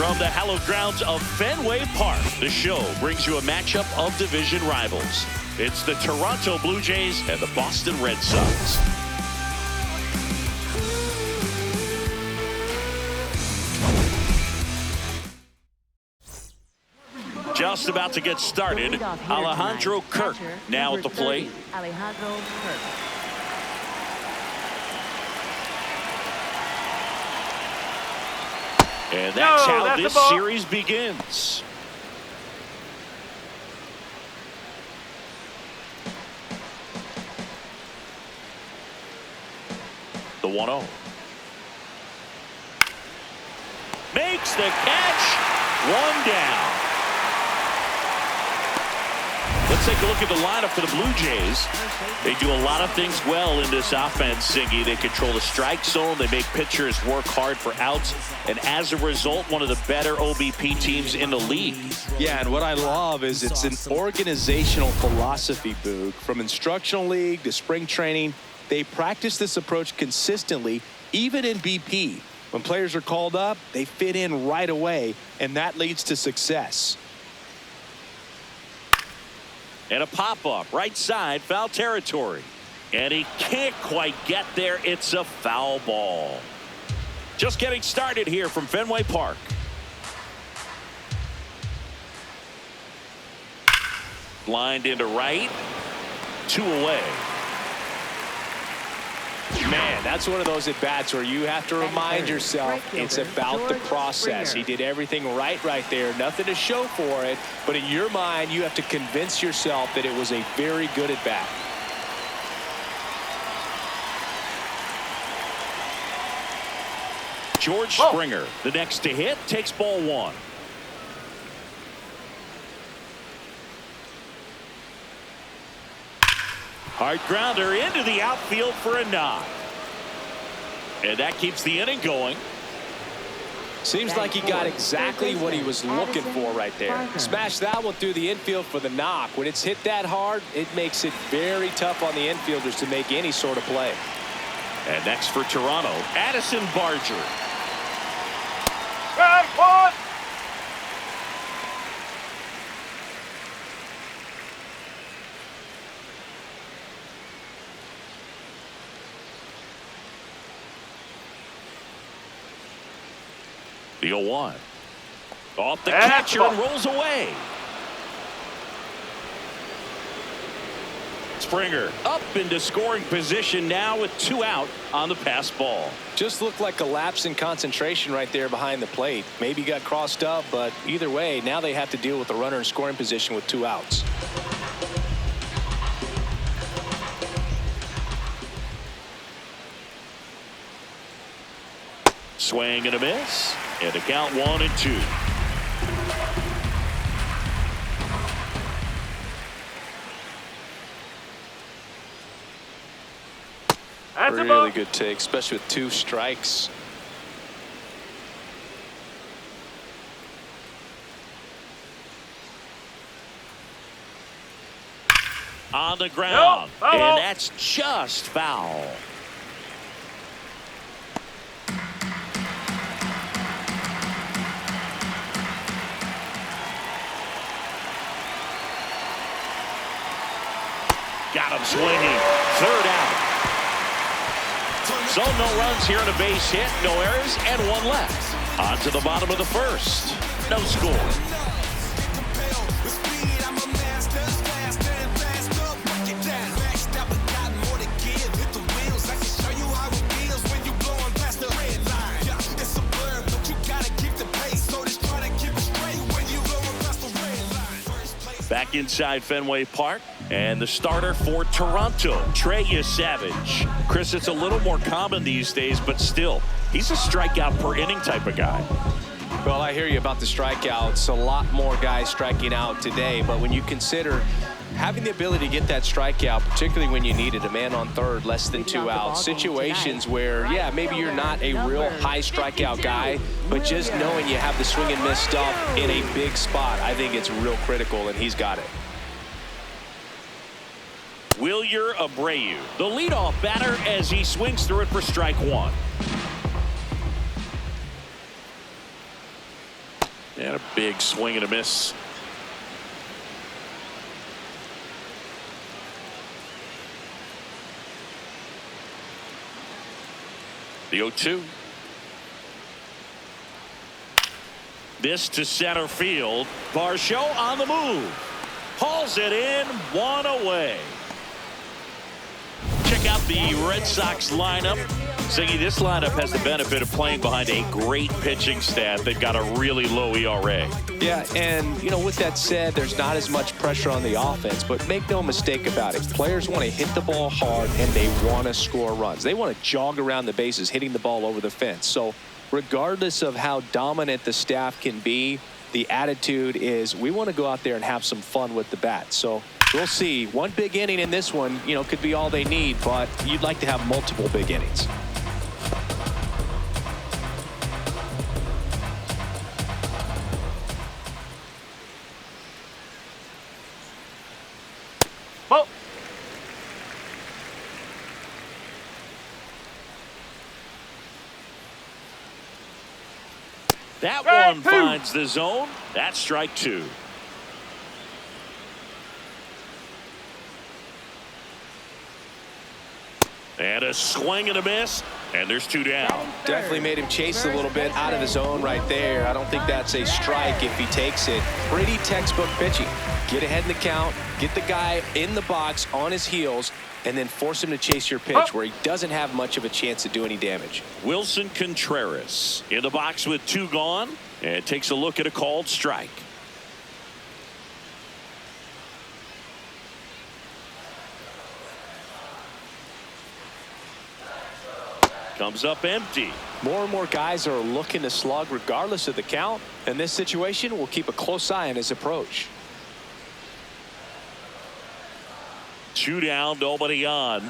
From the hallowed grounds of Fenway Park, the show brings you a matchup of division rivals. It's the Toronto Blue Jays and the Boston Red Sox. Just about to get started. Alejandro Kirk now at the plate. Alejandro Kirk. And that's how this series begins. The 1-0. Makes the catch. One down. Let's take a look at the lineup for the Blue Jays. They do a lot of things well in this offense, Siggy. They control the strike zone. They make pitchers work hard for outs. And as a result, one of the better OBP teams in the league. Yeah, and what I love is it's an organizational philosophy, Boog. From instructional league to spring training, they practice this approach consistently, even in BP. When players are called up, they fit in right away, and that leads to success. And a pop-up, right side, foul territory. And he can't quite get there. It's a foul ball. Just getting started here from Fenway Park. Lined into right. 2 away. Man, that's one of those at-bats where you have to remind yourself it's about the process. He did everything right there. Nothing to show for it. But in your mind, you have to convince yourself that it was a very good at-bat. George Springer, the next to hit, takes ball 1. Hard grounder into the outfield for a knock. And that keeps the inning going. Seems like he got exactly what he was looking for right there. Smash that one through the infield for the knock. When it's hit that hard, it makes it very tough on the infielders to make any sort of play. And next for Toronto, Addison Barger. The 0-1. Off the catcher and rolls away. Springer up into scoring position now with 2 out on the pass ball. Just looked like a lapse in concentration right there behind the plate. Maybe got crossed up, but either way, now they have to deal with the runner in scoring position with 2 outs. Swing and a miss. And the count 1-2. Really good take, especially with 2 strikes. On the ground. And that's just foul. Got him swinging. 3rd out. So no runs here and a base hit, no errors, and 1 left. On to the bottom of the 1st. No score. Back inside Fenway Park, and the starter for Toronto, Trey Savage. Chris, it's a little more common these days, but still, he's a strikeout per inning type of guy. Well, I hear you about the strikeouts. A lot more guys striking out today, but when you consider having the ability to get that strikeout, particularly when you need it, a man on 3rd, less than 2 outs, situations where, yeah, maybe you're not a real high strikeout guy, but just knowing you have the swing and miss stuff in a big spot, I think it's real critical, and he's got it. Wilyer Abreu, the leadoff batter, as he swings through it for strike 1. And a big swing and a miss. The 0-2. This to center field. Varsho on the move. Hauls it in, one away. Check out the Red Sox lineup. Siggy, this lineup has the benefit of playing behind a great pitching staff. They've got a really low ERA. Yeah, and, you know, with that said, there's not as much pressure on the offense, but make no mistake about it. Players want to hit the ball hard, and they want to score runs. They want to jog around the bases, hitting the ball over the fence. So regardless of how dominant the staff can be, the attitude is we want to go out there and have some fun with the bat. So we'll see. One big inning in this one, you know, could be all they need, but you'd like to have multiple big innings. Oh. That one finds the zone. That's strike two. And a swing and a miss. And there's two down. Definitely made him chase a little bit out of the zone right there. I don't think that's a strike if he takes it. Pretty textbook pitching. Get ahead in the count, get the guy in the box on his heels, and then force him to chase your pitch where he doesn't have much of a chance to do any damage. Wilson Contreras in the box with two gone, and takes a look at a called strike. Comes up empty. More and more guys are looking to slug regardless of the count. In this situation, we'll keep a close eye on his approach. Two down, nobody on.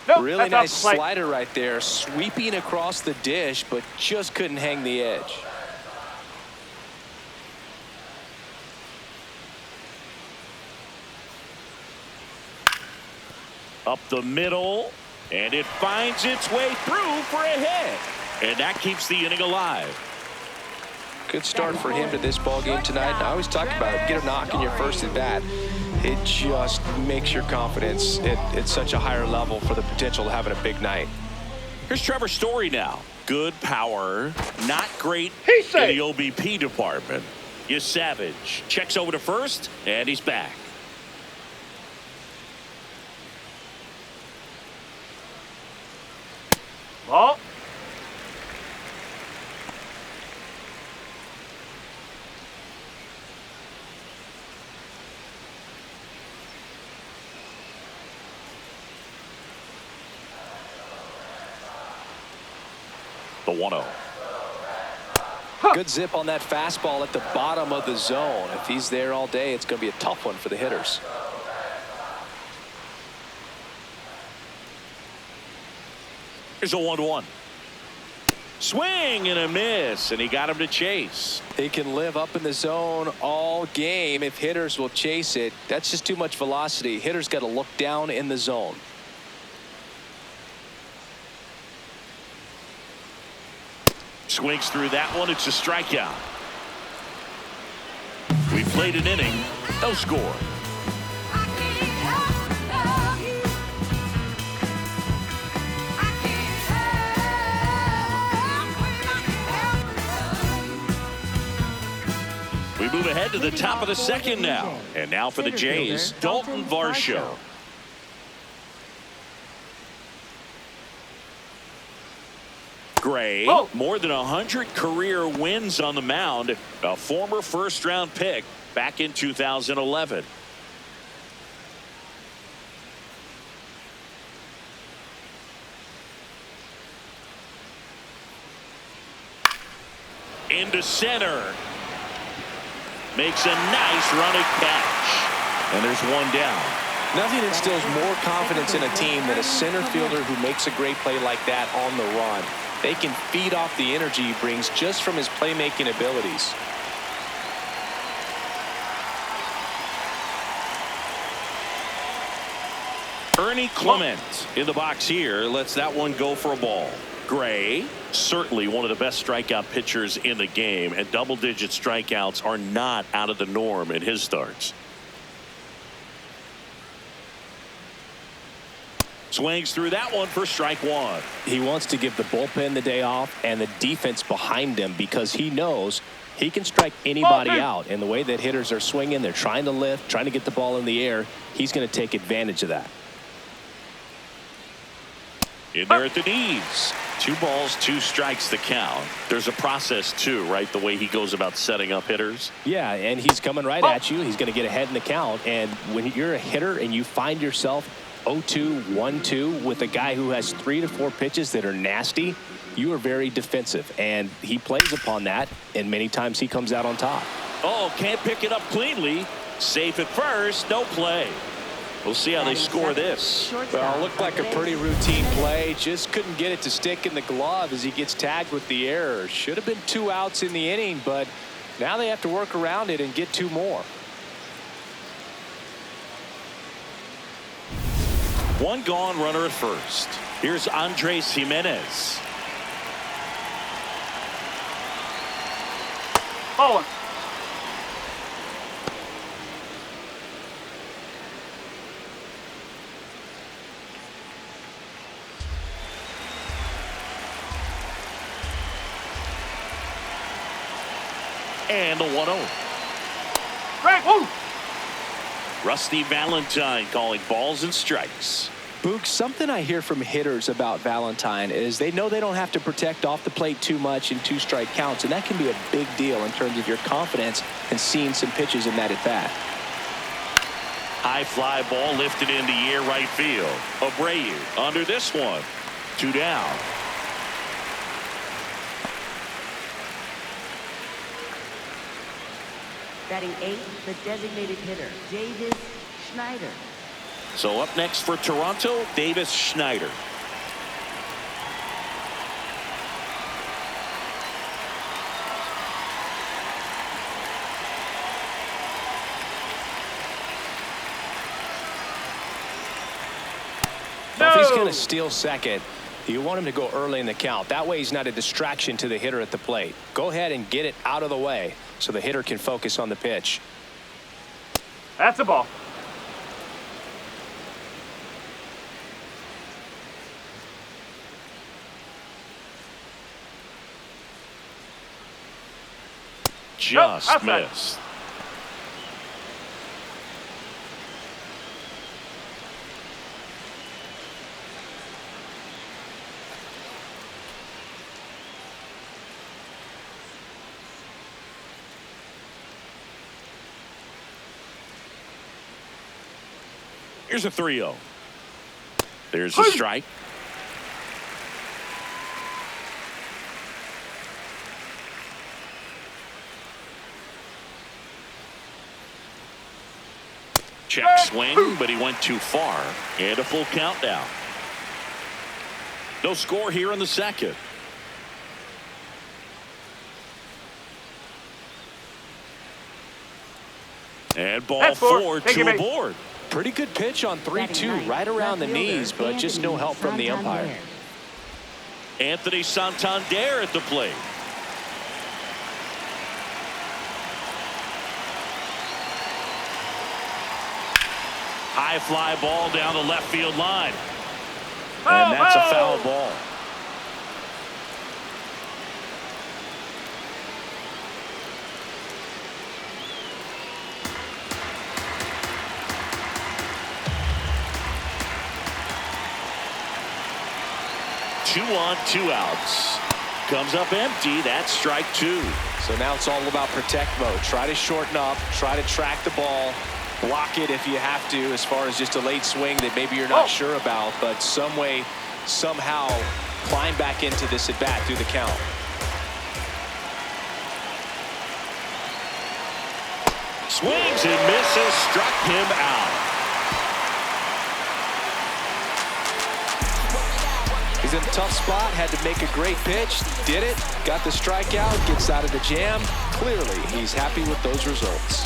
Nope, really nice slider right there, sweeping across the dish, but just couldn't hang the edge. Up the middle, and it finds its way through for a hit. And that keeps the inning alive. Good start for him to this ball game tonight. I always talk about it. Get a knock in your first at bat. It just makes your confidence at such a higher level for the potential of having a big night. Here's Trevor Story now. Good power, not great in the OBP department. Savage checks over to first, and he's back. Ball. The 1-0. Good zip on that fastball at the bottom of the zone. If he's there all day, it's going to be a tough one for the hitters. Here's a 1-1. Swing and a miss, and he got him to chase. He can live up in the zone all game if hitters will chase it. That's just too much velocity. Hitters got to look down in the zone. Swings through that one. It's a strikeout. We played an inning. No score. We move ahead to the top of the second now. And now for the Jays, Dalton Varsho. Gray, more than 100 career wins on the mound, a former first-round pick back in 2011. Into center. Makes a nice running catch. And there's one down. Nothing instills more confidence in a team than a center fielder who makes a great play like that on the run. They can feed off the energy he brings just from his playmaking abilities. Ernie Clement in the box here lets that one go for a ball. Gray certainly one of the best strikeout pitchers in the game, and double-digit strikeouts are not out of the norm in his starts. Swings through that one for strike one. He wants to give the bullpen the day off and the defense behind him, because he knows he can strike anybody out. And the way that hitters are swinging, they're trying to lift, trying to get the ball in the air. He's going to take advantage of that. In there at the knees. 2 balls, 2 strikes to count. There's a process too, right? The way he goes about setting up hitters. Yeah, and he's coming right at you. He's going to get ahead in the count. And when you're a hitter and you find yourself 0-2, 1-2 with a guy who has 3 to 4 pitches that are nasty, you are very defensive. And he plays upon that, and many times he comes out on top. Oh, can't pick it up cleanly. Safe at first, no play. We'll see how they score this. Well, it looked like a pretty routine play. Just couldn't get it to stick in the glove as he gets tagged with the error. Should have been 2 outs in the inning, but now they have to work around it and get 2 more. 1 gone, runner at first. Here's Andres Jimenez. Oh. And a 1-0. Woo. Rusty Valentine calling balls and strikes. Boog, something I hear from hitters about Valentine is they know they don't have to protect off the plate too much in 2 strike counts, and that can be a big deal in terms of your confidence and seeing some pitches in that at bat. High fly ball lifted in the air right field. Abreu under this one. 2 down. Batting 8th, the designated hitter, Davis Schneider. So up next for Toronto, Davis Schneider. If he's going to steal second, you want him to go early in the count. That way he's not a distraction to the hitter at the plate. Go ahead and get it out of the way so the hitter can focus on the pitch. That's a ball. Just missed. Here's a 3-0. There's a strike. Check swing, but he went too far. And a full count now. No score here in the second. And ball 4, 2 aboard. Pretty good pitch on 3-2, right around the knees, but just no help from the umpire. Anthony Santander at the plate. High fly ball down the left field line. And that's a foul ball. Two on, 2 outs. Comes up empty. That's strike 2. So now it's all about protect mode. Try to shorten up, try to track the ball, block it if you have to, as far as just a late swing that maybe you're not sure about, but some way, somehow climb back into this at bat through the count. Swings and misses, struck him out. He's in a tough spot, had to make a great pitch, did it, got the strikeout, gets out of the jam. Clearly, he's happy with those results.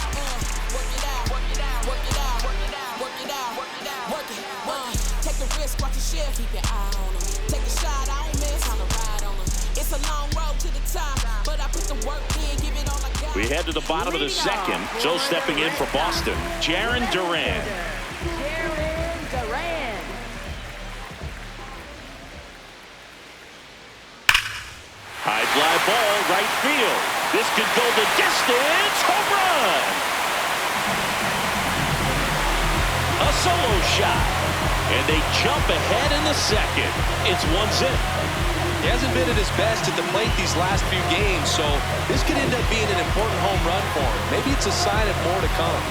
We head to the bottom of the second. So stepping in for Boston, Jarren Duran. High fly ball, right field. This could go the distance. Home run. A solo shot. And they jump ahead in the second. It's 1-0. He hasn't been at his best at the plate these last few games, so this could end up being an important home run for him. Maybe it's a sign of more to come.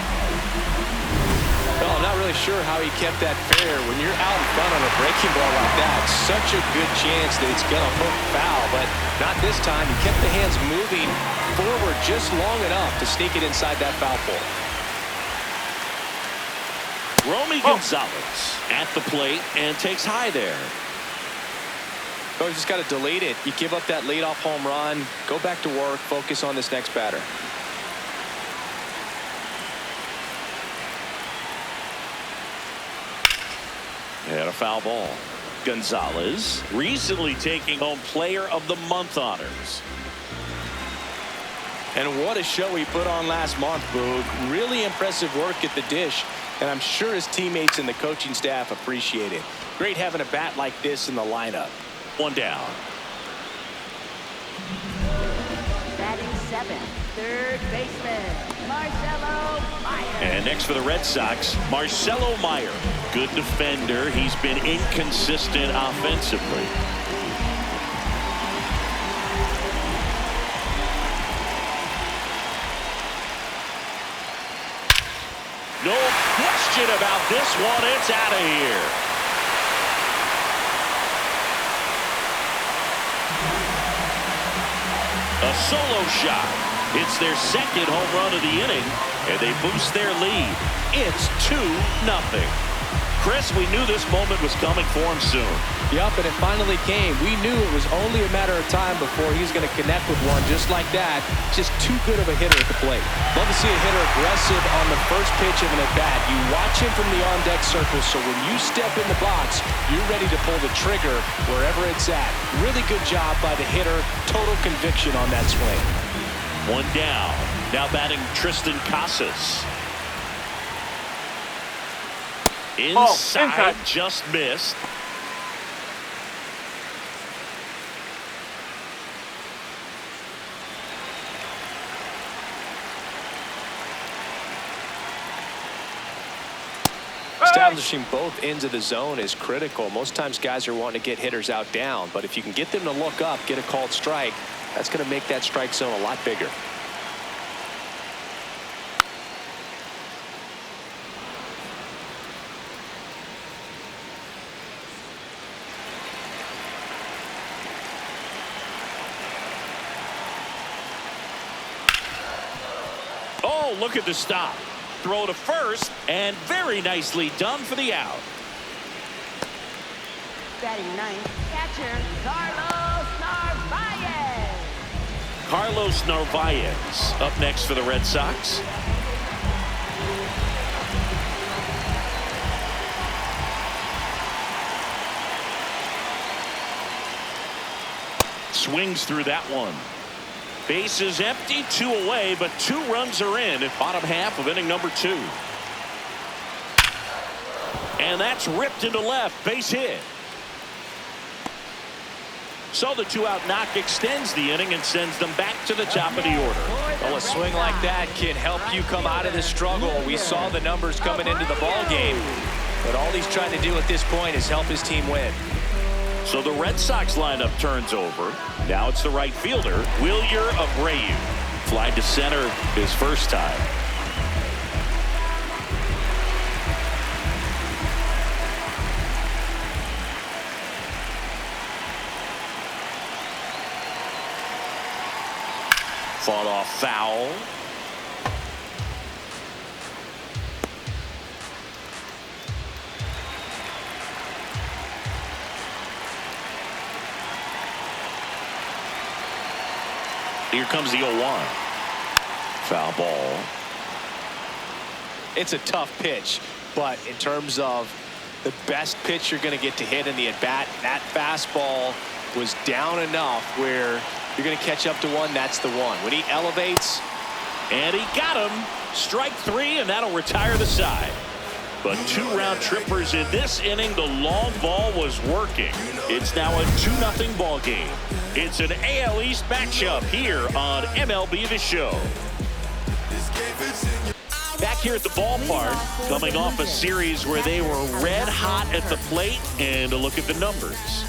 Well, I'm not really sure how he kept that fair. When you're out in front on a breaking ball like that, such a good chance that it's going to hook foul, but not this time. He kept the hands moving forward just long enough to sneak it inside that foul pole. Romy Gonzalez at the plate and takes high there. Oh, you just got to delete it. You give up that leadoff home run, go back to work, focus on this next batter. And a foul ball. Gonzalez recently taking home Player of the Month honors. And what a show he put on last month, Boog. Really impressive work at the dish, and I'm sure his teammates and the coaching staff appreciate it. Great having a bat like this in the lineup. One down. Batting seventh, third baseman, Marcelo Meyer. And next for the Red Sox, Marcelo Meyer. Good defender. He's been inconsistent offensively. No question about this one. It's out of here. A solo shot. It's their second home run of the inning, and they boost their lead. It's 2-0. Chris, we knew this moment was coming for him soon. Yup, and it finally came. We knew it was only a matter of time before he's going to connect with one just like that. Just too good of a hitter at the plate. Love to see a hitter aggressive on the first pitch of an at-bat. You watch him from the on-deck circle, so when you step in the box, you're ready to pull the trigger wherever it's at. Really good job by the hitter. Total conviction on that swing. One down. Now batting Tristan Casas. Inside, just missed. Establishing both ends of the zone is critical. Most times guys are wanting to get hitters out down, but if you can get them to look up, get a called strike, that's going to make that strike zone a lot bigger. Oh, look at the stop. Throw to first, and very nicely done for the out. Batting ninth, catcher Carlos Narvaez. Carlos Narvaez up next for the Red Sox. Swings through that one. Base is empty, 2 away, but 2 runs are in at bottom half of inning number 2. And that's ripped into left, base hit. So the 2-out knock extends the inning and sends them back to the top of the order. Well, a swing like that can help you come out of the struggle. We saw the numbers coming into the ball game, but all he's trying to do at this point is help his team win. So the Red Sox lineup turns over. Now it's the right fielder, Wilyer Abreu. Fly to center his first time. Fought off foul. Here comes the 0-1. Foul ball. It's a tough pitch, but in terms of the best pitch you're going to get to hit in the at-bat, that fastball was down enough where you're going to catch up to one. That's the one. When he elevates. And he got him. Strike 3, and that'll retire the side. But 2 round trippers in this inning. The long ball was working. It's now a 2-0 ball game. It's an AL East matchup here on MLB The Show. Back here at the ballpark, coming off a series where they were red hot at the plate, and a look at the numbers.